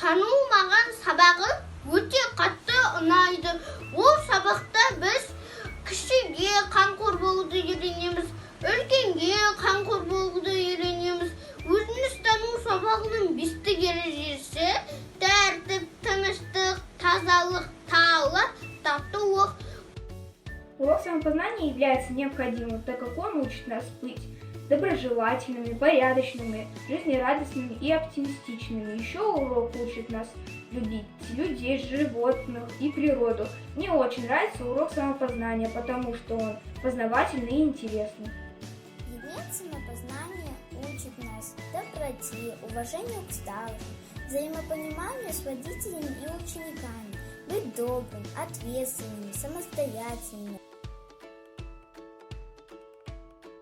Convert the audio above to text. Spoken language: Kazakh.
танылмаған сабағы өте қатты ұнайды. Ол сабақта біз кішіге қамқор болуды үйренеміз, үлкенге қамқор болуды үйренеміз. Өзіміз тану сабағының 5 ережесі тәртіп, тыныштық, тазалық, талап, татулық. Урок самопознания является необходимым, так как он учит нас быть доброжелательными, порядочными, жизнерадостными и оптимистичными. Еще урок учит нас любить людей, животных и природу. Мне очень нравится урок самопознания, потому что он познавательный и интересный. Предмет самопознания учит нас доброте, уважению к старшим, взаимопониманию с родителями и учениками, быть добрым, ответственным, самостоятельным.